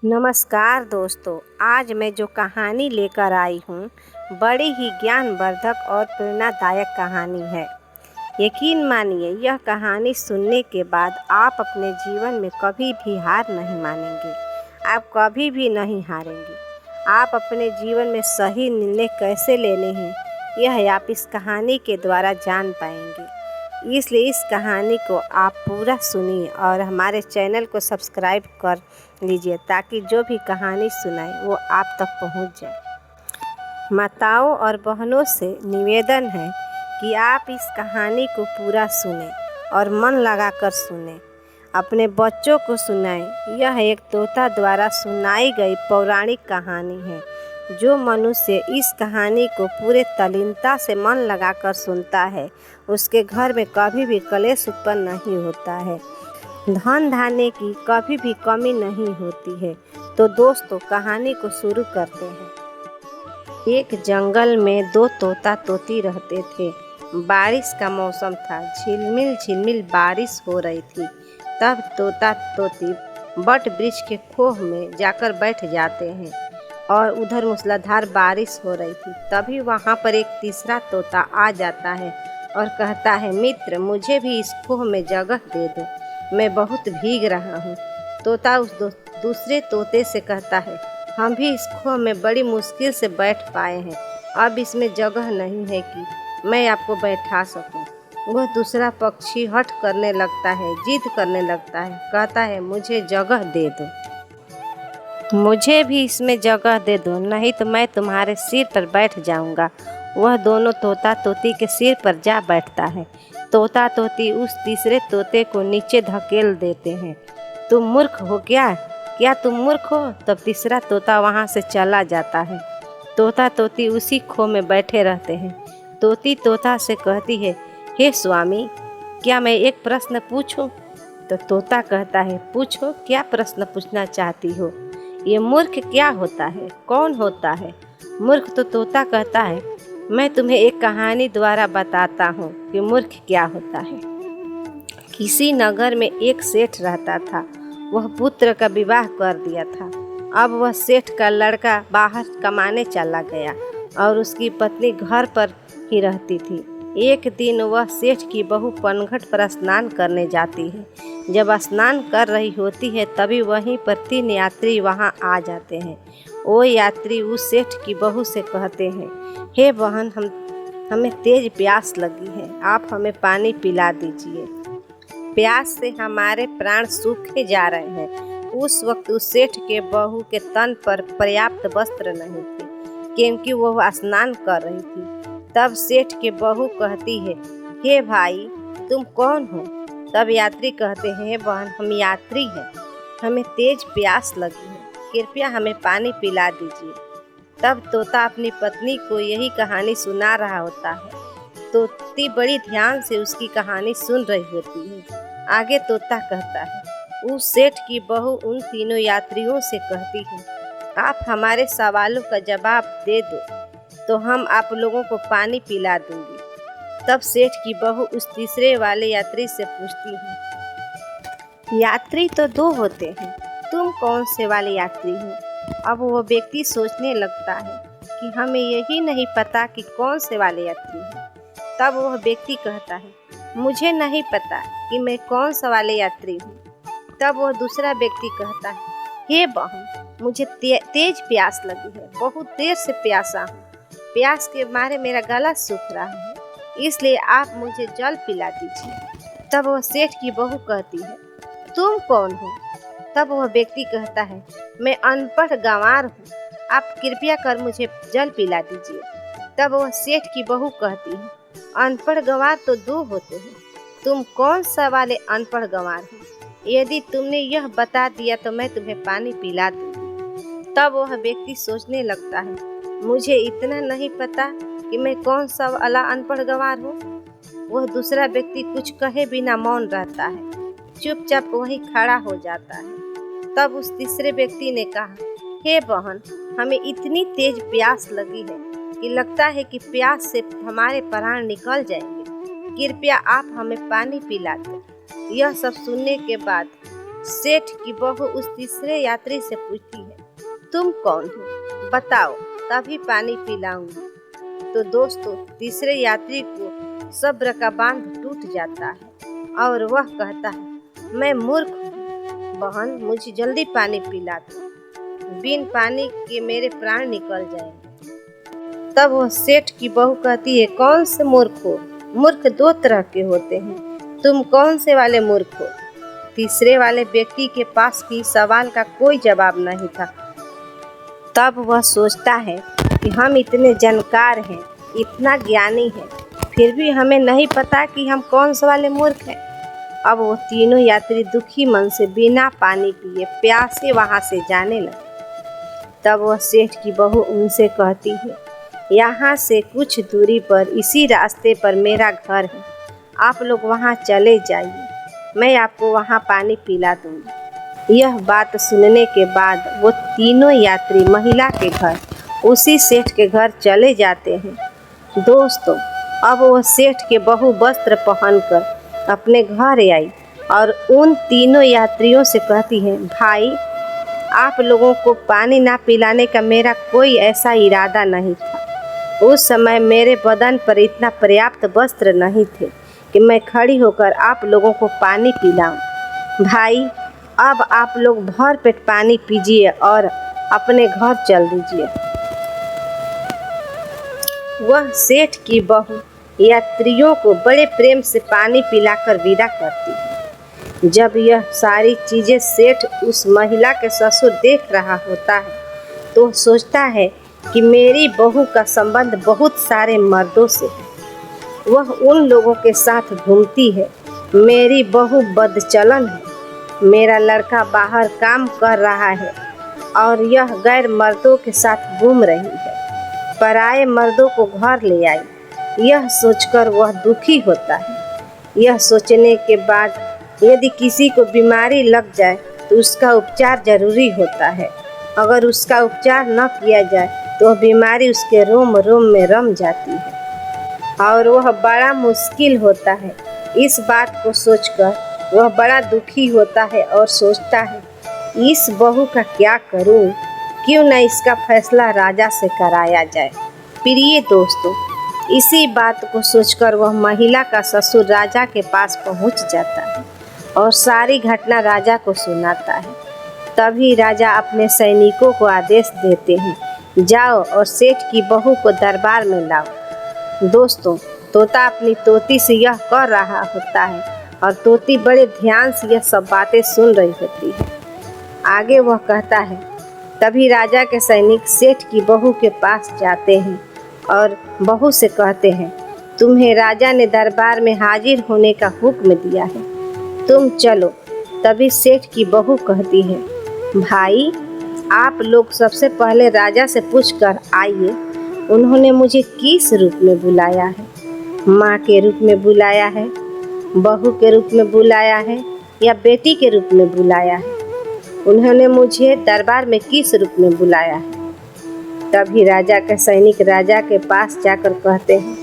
नमस्कार दोस्तों, आज मैं जो कहानी लेकर आई हूँ बड़ी ही ज्ञानवर्धक और प्रेरणादायक कहानी है। यकीन मानिए, यह कहानी सुनने के बाद आप अपने जीवन में कभी भी हार नहीं मानेंगे। आप कभी भी नहीं हारेंगे। आप अपने जीवन में सही निर्णय कैसे लेने हैं, यह आप इस कहानी के द्वारा जान पाएंगे। इसलिए इस कहानी को आप पूरा सुनिए और हमारे चैनल को सब्सक्राइब कर लीजिए ताकि जो भी कहानी सुनाए वो आप तक पहुंच जाए। माताओं और बहनों से निवेदन है कि आप इस कहानी को पूरा सुनें और मन लगाकर सुनें। अपने बच्चों को सुनाएं। यह एक तोता द्वारा सुनाई गई पौराणिक कहानी है। जो मनुष्य इस कहानी को पूरे तल्लीनता से मन लगाकर सुनता है, उसके घर में कभी भी कलेश उत्पन्न नहीं होता है। धन धान्य की कभी भी कमी नहीं होती है। तो दोस्तों, कहानी को शुरू करते हैं। एक जंगल में दो तोता तोती रहते थे। बारिश का मौसम था। झिलमिल झिलमिल बारिश हो रही थी। तब तोता तोती बट वृक्ष के खोह में जाकर बैठ जाते हैं और उधर मूसलाधार बारिश हो रही थी। तभी वहाँ पर एक तीसरा तोता आ जाता है और कहता है, मित्र, मुझे भी इस खोह में जगह दे दो, मैं बहुत भीग रहा हूँ। तोता उस दूसरे तोते से कहता है, हम भी इस खोह में बड़ी मुश्किल से बैठ पाए हैं, अब इसमें जगह नहीं है कि मैं आपको बैठा सकूं। वह दूसरा पक्षी हठ करने लगता है, जिद करने लगता है, कहता है, मुझे जगह दे दो, मुझे भी इसमें जगह दे दो, नहीं तो मैं तुम्हारे सिर पर बैठ जाऊंगा। वह दोनों तोता तोती के सिर पर जा बैठता है। तोता तोती उस तीसरे तोते को नीचे धकेल देते हैं। तुम मूर्ख हो क्या? क्या तुम मूर्ख हो? तब तीसरा तोता वहाँ से चला जाता है। तोता तोती उसी खो में बैठे रहते हैं। तोती तोता से कहती है, हे स्वामी, क्या मैं एक प्रश्न पूछूं? तो तोता कहता है, पूछो, क्या प्रश्न पूछना चाहती हो? ये मूर्ख क्या होता है? कौन होता है मूर्ख? तो तोता कहता है, मैं तुम्हें एक कहानी द्वारा बताता हूँ कि मूर्ख क्या होता है। किसी नगर में एक सेठ रहता था। वह पुत्र का विवाह कर दिया था। अब वह सेठ का लड़का बाहर कमाने चला गया और उसकी पत्नी घर पर ही रहती थी। एक दिन वह सेठ की बहू पनघट पर स्नान करने जाती है। जब स्नान कर रही होती है तभी वहीं पर 3 यात्री वहां आ जाते हैं। वो यात्री उस सेठ की बहू से कहते हैं, हे बहन, हमें तेज प्यास लगी है, आप हमें पानी पिला दीजिए, प्यास से हमारे प्राण सूखे जा रहे हैं। उस वक्त उस सेठ के बहू के तन पर पर्याप्त वस्त्र नहीं थे क्योंकि वह स्नान कर रही थी। तब सेठ के बहू कहती है, हे भाई, तुम कौन हो? तब यात्री कहते हैं, हे बहन, हम यात्री हैं, हमें तेज प्यास लगी है, कृपया हमें पानी पिला दीजिए। तब तोता अपनी पत्नी को यही कहानी सुना रहा होता है। तोती बड़ी ध्यान से उसकी कहानी सुन रही होती है। आगे तोता कहता है, उस सेठ की बहू उन तीनों यात्रियों से कहती है, आप हमारे सवालों का जवाब दे दो तो हम आप लोगों को पानी पिला दूंगी। तब सेठ की बहू उस तीसरे वाले यात्री से पूछती है, यात्री तो 2 होते हैं, तुम कौन से वाले यात्री हो? अब वो व्यक्ति सोचने लगता है कि हमें यही नहीं पता कि कौन से वाले यात्री हैं। तब वह व्यक्ति कहता है, मुझे नहीं पता कि मैं कौन सा वाले यात्री हूँ। तब वह दूसरा व्यक्ति कहता है, हे बहन, मुझे तेज प्यास लगी है, बहुत देर से प्यासा हूँ, प्यास के मारे मेरा गला सूख रहा है, इसलिए आप मुझे जल पिला दीजिए। तब वह सेठ की बहू कहती है, तुम कौन हो? तब वह व्यक्ति कहता है, मैं अनपढ़ गंवार हूँ, आप कृपया कर मुझे जल पिला दीजिए। तब वह सेठ की बहू कहती है, अनपढ़ गंवार तो 2 होते हैं, तुम कौन सा वाले अनपढ़ गंवार हो? यदि तुमने यह बता दिया तो मैं तुम्हें पानी पिला दूंगी। तब वह व्यक्ति सोचने लगता है, मुझे इतना नहीं पता कि मैं कौन सा वाला अनपढ़ गंवार हूँ। वह दूसरा व्यक्ति कुछ कहे बिना मौन रहता है, चुपचाप वहीं खड़ा हो जाता है। तब उस तीसरे व्यक्ति ने कहा, हे बहन, हमें इतनी तेज प्यास लगी है कि लगता है कि प्यास से हमारे प्राण निकल जाएंगे, कृपया आप हमें पानी पिला दो। यह सब सुनने के बाद सेठ की बहू उस तीसरे यात्री से पूछती है, तुम कौन हो, बताओ तभी पानी पिलाऊंगी। तो दोस्तों, तीसरे यात्री को सब्र का बांध टूट जाता है और वह कहता है, मैं मूर्ख हूँ बहन, मुझे जल्दी पानी पिला दो, बिन पानी के मेरे प्राण निकल जाएंगे। तब वह सेठ की बहू कहती है, कौन से मूर्ख हो, मूर्ख दो तरह के होते हैं, तुम कौन से वाले मूर्ख हो। तीसरे वाले व्यक्ति के पास भी सवाल का कोई जवाब नहीं था। तब वह सोचता है कि हम इतने जानकार हैं, इतना ज्ञानी हैं, फिर भी हमें नहीं पता कि हम कौन से वाले मूर्ख हैं। अब वो तीनों यात्री दुखी मन से बिना पानी पिए प्यासे वहाँ से जाने लगे। तब वह सेठ की बहू उनसे कहती है, यहाँ से कुछ दूरी पर इसी रास्ते पर मेरा घर है, आप लोग वहाँ चले जाइए, मैं आपको वहाँ पानी पिला दूँगी। यह बात सुनने के बाद वो तीनों यात्री महिला के घर, उसी सेठ के घर चले जाते हैं। दोस्तों, अब वो सेठ के बहू वस्त्र पहनकर अपने घर आई और उन तीनों यात्रियों से कहती है, भाई आप लोगों को पानी ना पिलाने का मेरा कोई ऐसा इरादा नहीं था। उस समय मेरे बदन पर इतना पर्याप्त वस्त्र नहीं थे कि मैं खड़ी होकर आप लोगों को पानी पिलाऊं। भाई अब आप लोग भर पेट पानी पीजिए और अपने घर चल दीजिए। वह सेठ की बहू यात्रियों को बड़े प्रेम से पानी पिलाकर विदा करती है। जब यह सारी चीज़ें सेठ उस महिला के ससुर देख रहा होता है तो सोचता है कि मेरी बहू का संबंध बहुत सारे मर्दों से है, वह उन लोगों के साथ घूमती है, मेरी बहू बदचलन है, मेरा लड़का बाहर काम कर रहा है और यह गैर मर्दों के साथ घूम रही है, पराए मर्दों को घर ले आई। यह सोचकर वह दुखी होता है। यह सोचने के बाद यदि किसी को बीमारी लग जाए तो उसका उपचार जरूरी होता है। अगर उसका उपचार न किया जाए तो वह बीमारी उसके रोम रोम में रम जाती है और वह बड़ा मुश्किल होता है। इस बात को सोचकर वह बड़ा दुखी होता है और सोचता है, इस बहू का क्या करूं? क्यों न इसका फैसला राजा से कराया जाए। प्रिय दोस्तों, इसी बात को सोचकर वह महिला का ससुर राजा के पास पहुंच जाता है और सारी घटना राजा को सुनाता है। तभी राजा अपने सैनिकों को आदेश देते हैं, जाओ और सेठ की बहू को दरबार में लाओ। दोस्तों, तोता अपनी तोती से यह कर रहा होता है और तोती बड़े ध्यान से यह सब बातें सुन रही होती है। आगे वह कहता है, तभी राजा के सैनिक सेठ की बहू के पास जाते हैं और बहू से कहते हैं, तुम्हें राजा ने दरबार में हाजिर होने का हुक्म दिया है, तुम चलो। तभी सेठ की बहू कहती है, भाई आप लोग सबसे पहले राजा से पूछकर आइए, उन्होंने मुझे किस रूप में बुलाया है, माँ के रूप में बुलाया है, बहू के रूप में बुलाया है या बेटी के रूप में बुलाया है, उन्होंने मुझे दरबार में किस रूप में बुलाया है। तभी राजा के सैनिक राजा के पास जाकर कहते हैं,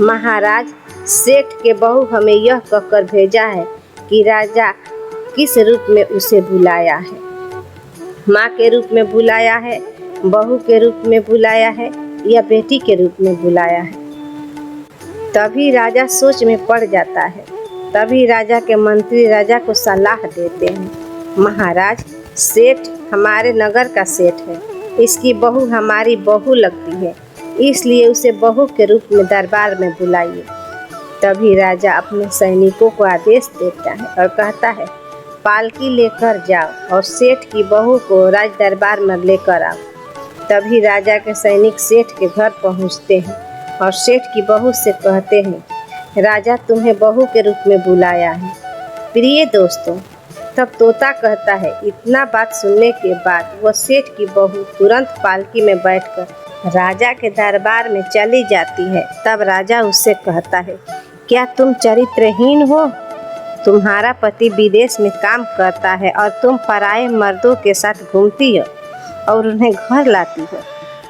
महाराज सेठ के बहू हमें यह कहकर भेजा है कि राजा किस रूप में उसे बुलाया है, माँ के रूप में बुलाया है, बहू के रूप में बुलाया है या बेटी के रूप में बुलाया है। तभी राजा सोच में पड़ जाता है। तभी राजा के मंत्री राजा को सलाह देते हैं, महाराज सेठ हमारे नगर का सेठ है, इसकी बहू हमारी बहू लगती है, इसलिए उसे बहू के रूप में दरबार में बुलाइए। तभी राजा अपने सैनिकों को आदेश देता है और कहता है, पालकी लेकर जाओ और सेठ की बहू को राज दरबार में लेकर आओ। तभी राजा के सैनिक सेठ के घर पहुंचते हैं और सेठ की बहू से कहते हैं, राजा तुम्हें बहू के रूप में बुलाया है। प्रिय दोस्तों, तब तोता कहता है, इतना बात सुनने के बाद वह सेठ की बहू तुरंत पालकी में बैठकर राजा के दरबार में चली जाती है। तब राजा उससे कहता है, क्या तुम चरित्रहीन हो? तुम्हारा पति विदेश में काम करता है और तुम पराये मर्दों के साथ घूमती हो और उन्हें घर लाती हो।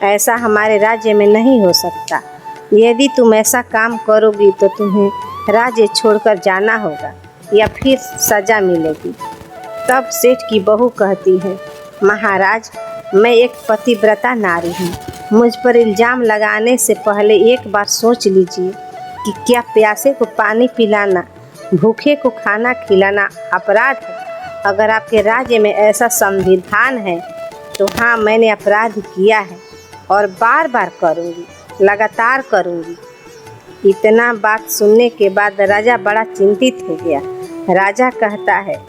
ऐसा हमारे राज्य में नहीं हो सकता। यदि तुम ऐसा काम करोगी तो तुम्हें राज्य छोड़कर जाना होगा या फिर सजा मिलेगी। तब सेठ की बहू कहती है, महाराज, मैं एक पतिव्रता नारी हूँ। मुझ पर इल्ज़ाम लगाने से पहले एक बार सोच लीजिए कि क्या प्यासे को पानी पिलाना, भूखे को खाना खिलाना अपराध है? अगर आपके राज्य में ऐसा संविधान है तो हाँ, मैंने अपराध किया है और बार बार करूँगी, लगातार करूँगी। इतना बात सुनने के बाद राजा बड़ा चिंतित हो गया। राजा कहता है,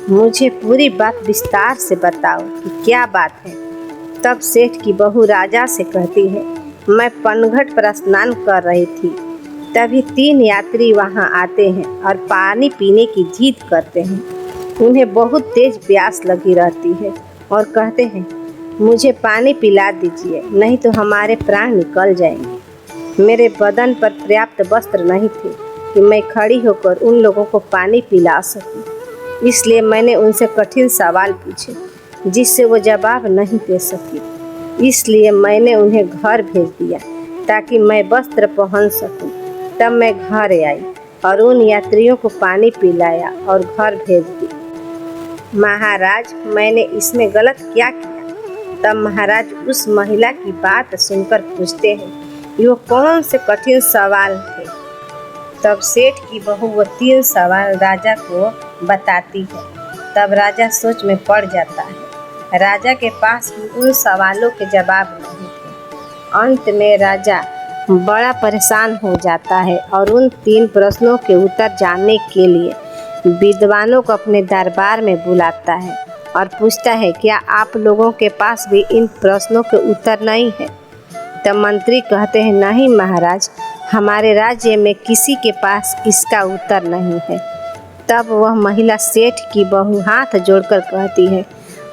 मुझे पूरी बात विस्तार से बताओ कि क्या बात है। तब सेठ की बहू राजा से कहती है, मैं पनघट पर स्नान कर रही थी, तभी 3 यात्री वहां आते हैं और पानी पीने की जिद करते हैं। उन्हें बहुत तेज प्यास लगी रहती है और कहते हैं, मुझे पानी पिला दीजिए, नहीं तो हमारे प्राण निकल जाएंगे। मेरे बदन पर पर्याप्त वस्त्र नहीं थे कि मैं खड़ी होकर उन लोगों को पानी पिला सकूं। इसलिए मैंने उनसे कठिन सवाल पूछे जिससे वो जवाब नहीं दे सकी। इसलिए मैंने उन्हें घर भेज दिया ताकि मैं वस्त्र पहन सकूं। तब मैं घर आई और उन यात्रियों को पानी पिलाया और घर भेज दिया। महाराज, मैंने इसमें गलत क्या किया? तब महाराज उस महिला की बात सुनकर पूछते हैं, ये कौन से कठिन सवाल थे? तब सेठ की बहू वो 3 सवाल राजा को बताती है। तब राजा सोच में पड़ जाता है। राजा के पास भी उन सवालों के जवाब नहीं थे। अंत में राजा बड़ा परेशान हो जाता है और उन 3 प्रश्नों के उत्तर जानने के लिए विद्वानों को अपने दरबार में बुलाता है और पूछता है, क्या आप लोगों के पास भी इन प्रश्नों के उत्तर नहीं है? तब मंत्री कहते हैं, नहीं महाराज, हमारे राज्य में किसी के पास इसका उत्तर नहीं है। तब वह महिला सेठ की बहू हाथ जोड़कर कहती है,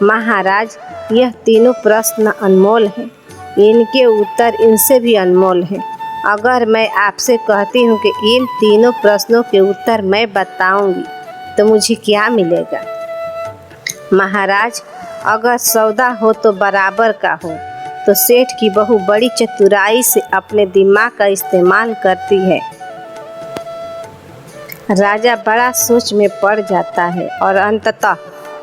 महाराज, यह तीनों प्रश्न अनमोल हैं, इनके उत्तर इनसे भी अनमोल हैं। अगर मैं आपसे कहती हूँ कि इन तीनों प्रश्नों के उत्तर मैं बताऊंगी तो मुझे क्या मिलेगा? महाराज, अगर सौदा हो तो बराबर का हो। तो सेठ की बहू बड़ी चतुराई से अपने दिमाग का इस्तेमाल करती है। राजा बड़ा सोच में पड़ जाता है और अंततः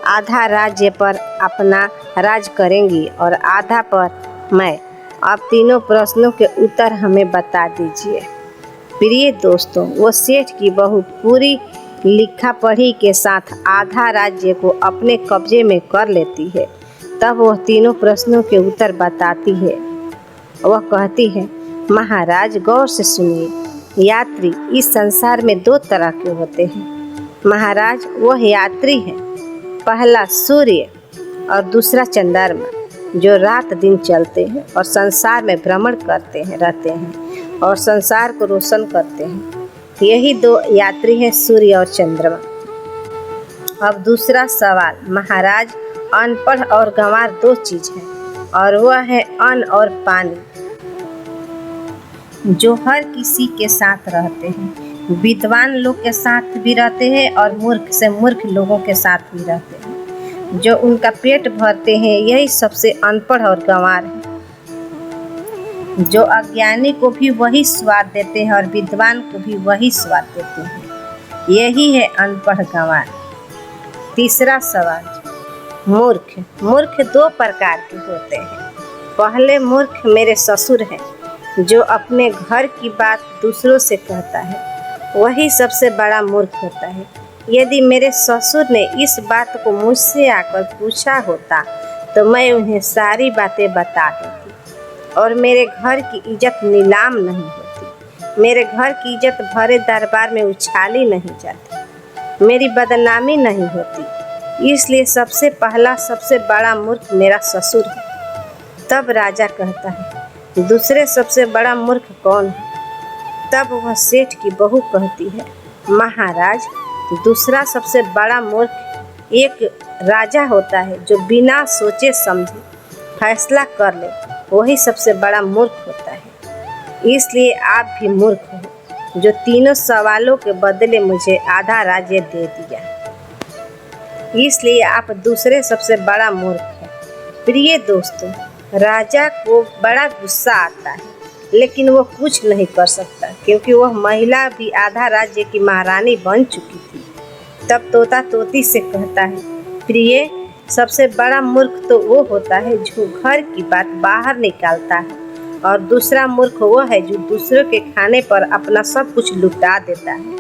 आधा राज्य पर अपना राज करेंगी और आधा पर मैं। अब तीनों प्रश्नों के उत्तर हमें बता दीजिए। प्रिय दोस्तों, वो सेठ की बहू पूरी लिखा पढ़ी के साथ आधा राज्य को अपने कब्जे में कर लेती है। तब वह तीनों प्रश्नों के उत्तर बताती है। वह कहती है, महाराज, गौर से सुनिए। यात्री इस संसार में 2 तरह के होते हैं। महाराज, वह यात्री है, पहला सूर्य और दूसरा चंद्रमा, जो रात दिन चलते हैं और संसार में भ्रमण करते हैं, रहते हैं और संसार को रोशन करते हैं। यही 2 यात्री हैं, सूर्य और चंद्रमा। अब दूसरा सवाल, महाराज, अनपढ़ और गंवार 2 चीज है और वह है अन्न और पानी, जो हर किसी के साथ रहते हैं। विद्वान लोग के साथ भी रहते हैं और मूर्ख से मूर्ख लोगों के साथ भी रहते हैं। जो उनका पेट भरते हैं, यही सबसे अनपढ़ और गंवार है। जो अज्ञानी को भी वही स्वाद देते हैं और विद्वान को भी वही स्वाद देते हैं। यही है अनपढ़ गंवार। तीसरा सवाल, मूर्ख। मूर्ख 2 प्रकार के होते हैं। पहले मूर्ख मेरे ससुर हैं, जो अपने घर की बात दूसरों से कहता है, वही सबसे बड़ा मूर्ख होता है। यदि मेरे ससुर ने इस बात को मुझसे आकर पूछा होता तो मैं उन्हें सारी बातें बता देती और मेरे घर की इज्जत नीलाम नहीं होती। मेरे घर की इज्जत भरे दरबार में उछाली नहीं जाती, मेरी बदनामी नहीं होती। इसलिए सबसे पहला सबसे बड़ा मूर्ख मेरा ससुर है। तब राजा कहता है, दूसरे सबसे बड़ा मूर्ख कौन है? तब वह सेठ की बहू कहती है, महाराज, दूसरा सबसे बड़ा मूर्ख एक राजा होता है, जो बिना सोचे समझे फैसला कर ले, वही सबसे बड़ा मूर्ख होता है। इसलिए आप भी मूर्ख हो, जो तीनों सवालों के बदले मुझे आधा राज्य दे दिया। इसलिए आप दूसरे सबसे बड़ा मूर्ख हैं। प्रिय दोस्तों, राजा को बड़ा गुस्सा आता है, लेकिन वो कुछ नहीं कर सकता, क्योंकि वह महिला भी आधा राज्य की महारानी बन चुकी थी। तब तोता तोती से कहता है, प्रिय, सबसे बड़ा मूर्ख तो वो होता है जो घर की बात बाहर निकालता है, और दूसरा मूर्ख वो है जो दूसरों के खाने पर अपना सब कुछ लुटा देता है।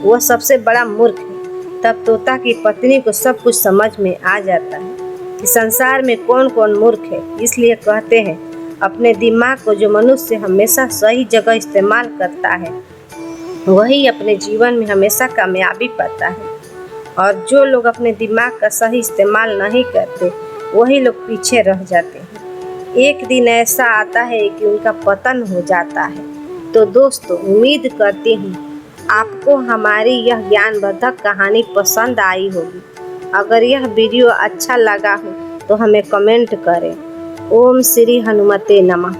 वह सबसे बड़ा मूर्ख है। तब तोता की पत्नी को सब कुछ समझ में आ जाता है कि संसार में कौन कौन मूर्ख है। इसलिए कहते हैं, अपने दिमाग को जो मनुष्य हमेशा सही जगह इस्तेमाल करता है वही अपने जीवन में हमेशा कामयाबी पाता है, और जो लोग अपने दिमाग का सही इस्तेमाल नहीं करते वही लोग पीछे रह जाते हैं। एक दिन ऐसा आता है कि उनका पतन हो जाता है। तो दोस्तों, उम्मीद करती हूँ आपको हमारी यह ज्ञानवर्धक कहानी पसंद आई होगी। अगर यह वीडियो अच्छा लगा हो तो हमें कमेंट करें। ओम श्री हनुमते नमः।